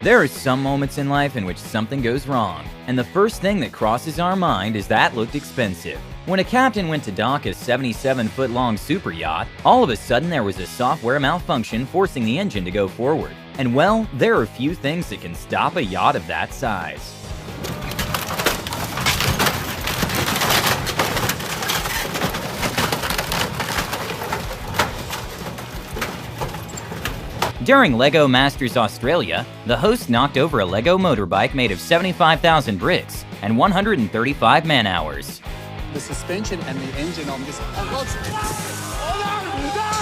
There are some moments in life in which something goes wrong, and the first thing that crosses our mind is that looked expensive. When a captain went to dock a 77-foot-long super yacht, all of a sudden there was a software malfunction forcing the engine to go forward. And well, there are few things that can stop a yacht of that size. During LEGO Masters Australia, the host knocked over a LEGO motorbike made of 75,000 bricks and 135 man-hours. The suspension and the engine on this... Oh, God.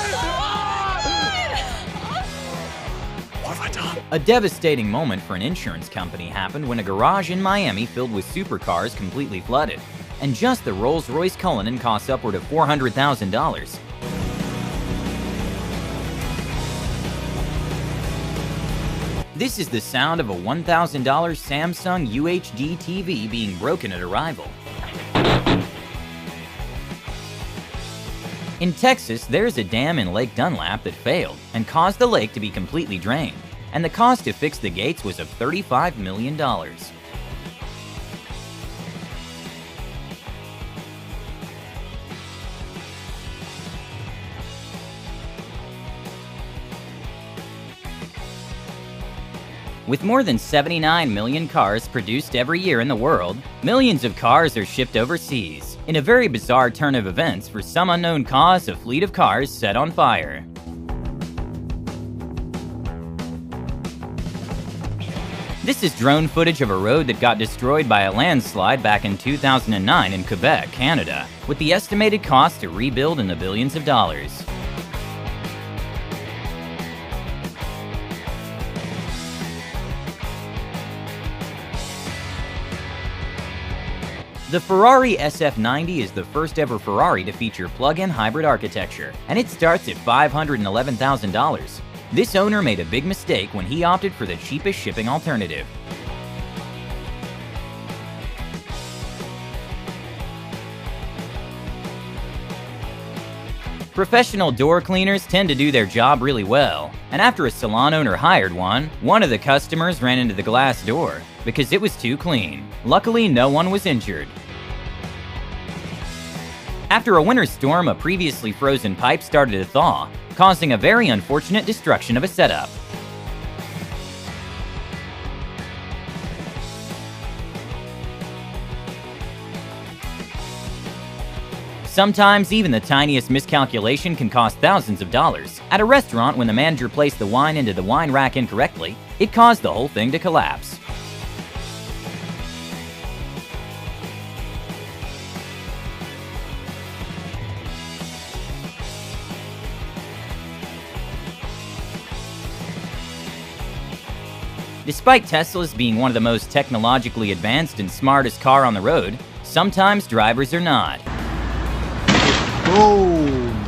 What have I done? A devastating moment for an insurance company happened when a garage in Miami filled with supercars completely flooded, and just the Rolls-Royce Cullinan cost upward of $400,000. This is the sound of a $1,000 Samsung UHD TV being broken at arrival. In Texas, there's a dam in Lake Dunlap that failed and caused the lake to be completely drained, and the cost to fix the gates was of $35 million. With more than 79 million cars produced every year in the world, millions of cars are shipped overseas. In a very bizarre turn of events, for some unknown cause, a fleet of cars set on fire. This is drone footage of a road that got destroyed by a landslide back in 2009 in Quebec, Canada, with the estimated cost to rebuild in the billions of dollars. The Ferrari SF90 is the first ever Ferrari to feature plug-in hybrid architecture, and it starts at $511,000. This owner made a big mistake when he opted for the cheapest shipping alternative. Professional door cleaners tend to do their job really well, and after a salon owner hired one of the customers ran into the glass door because it was too clean. Luckily, no one was injured. After a winter storm, a previously frozen pipe started to thaw, causing a very unfortunate destruction of a setup. Sometimes even the tiniest miscalculation can cost thousands of dollars. At a restaurant, when the manager placed the wine into the wine rack incorrectly, it caused the whole thing to collapse. Despite Teslas being one of the most technologically advanced and smartest car on the road, sometimes drivers are not. Boom!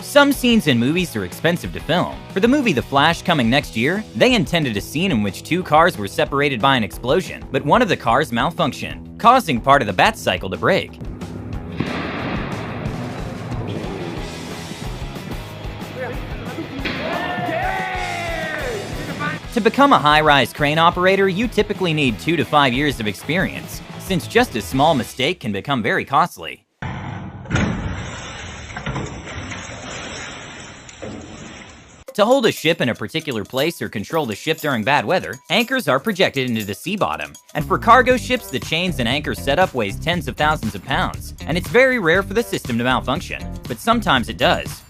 Some scenes in movies are expensive to film. For the movie The Flash coming next year, they intended a scene in which two cars were separated by an explosion, but one of the cars malfunctioned, causing part of the bat cycle to break. To become a high-rise crane operator, you typically need 2 to 5 years of experience, since just a small mistake can become very costly. To hold a ship in a particular place or control the ship during bad weather, anchors are projected into the sea bottom. And for cargo ships, the chains and anchor setup weighs tens of thousands of pounds, and it's very rare for the system to malfunction, but sometimes it does.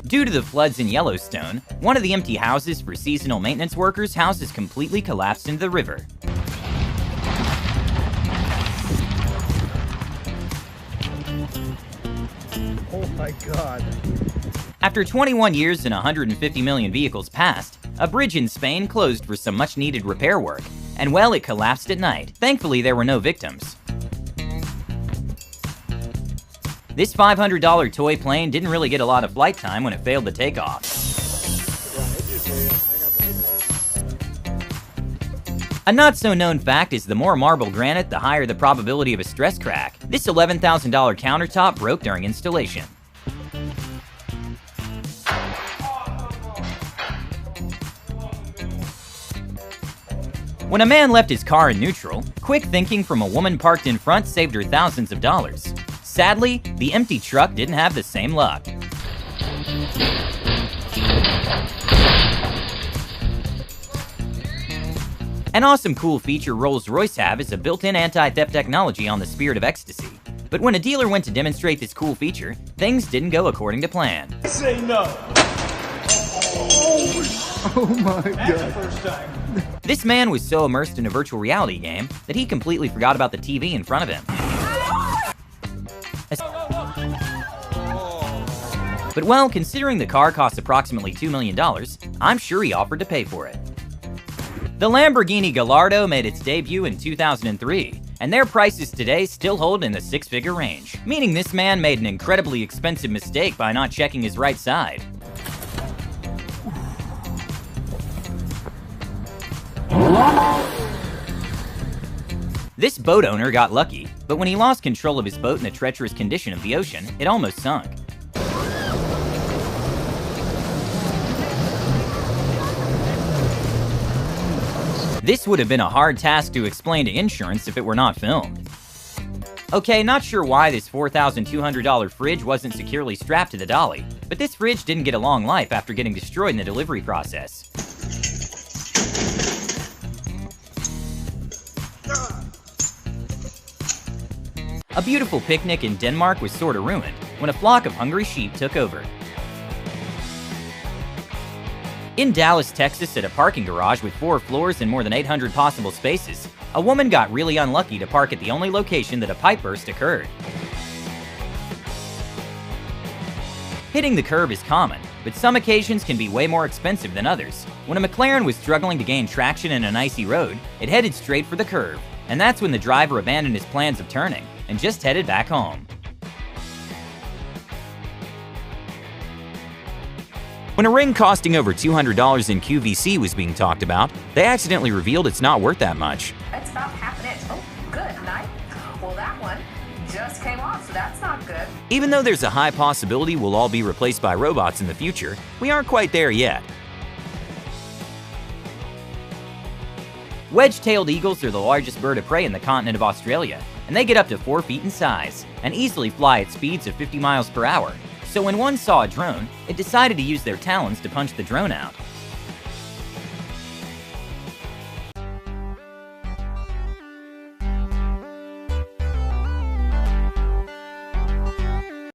Due to the floods in Yellowstone, one of the empty houses for seasonal maintenance workers' houses completely collapsed into the river. Oh my God. After 21 years and 150 million vehicles passed, a bridge in Spain closed for some much-needed repair work, and well, it collapsed at night. Thankfully, there were no victims. This $500 toy plane didn't really get a lot of flight time when it failed to take off. A not-so-known fact is the more marble granite, the higher the probability of a stress crack. This $11,000 countertop broke during installation. When a man left his car in neutral, quick thinking from a woman parked in front saved her thousands of dollars. Sadly, the empty truck didn't have the same luck. An awesome cool feature Rolls-Royce have is a built-in anti-theft technology on the Spirit of Ecstasy. But when a dealer went to demonstrate this cool feature, things didn't go according to plan. Say no. Oh my That's the god. first time. This man was so immersed in a virtual reality game that he completely forgot about the TV in front of him. But well, considering the car cost approximately $2 million, I'm sure he offered to pay for it. The Lamborghini Gallardo made its debut in 2003, and their prices today still hold in the six-figure range, meaning this man made an incredibly expensive mistake by not checking his right side. This boat owner got lucky, but when he lost control of his boat in the treacherous condition of the ocean, it almost sunk. This would have been a hard task to explain to insurance if it were not filmed. Okay, not sure why this $4,200 fridge wasn't securely strapped to the dolly, but this fridge didn't get a long life after getting destroyed in the delivery process. A beautiful picnic in Denmark was sorta ruined when a flock of hungry sheep took over. In Dallas, Texas, at a parking garage with 4 floors and more than 800 possible spaces, a woman got really unlucky to park at the only location that a pipe burst occurred. Hitting the curb is common, but some occasions can be way more expensive than others. When a McLaren was struggling to gain traction in an icy road, it headed straight for the curb, and that's when the driver abandoned his plans of turning and just headed back home. When a ring costing over $200 in QVC was being talked about, they accidentally revealed it's not worth that much. It's about half an inch. Oh, good. Nice. Well, that one just came off, so that's not good. Even though there's a high possibility we'll all be replaced by robots in the future, we aren't quite there yet. Wedge-tailed eagles are the largest bird of prey in the continent of Australia, and they get up to 4 feet in size and easily fly at speeds of 50 miles per hour. So when one saw a drone, it decided to use their talons to punch the drone out.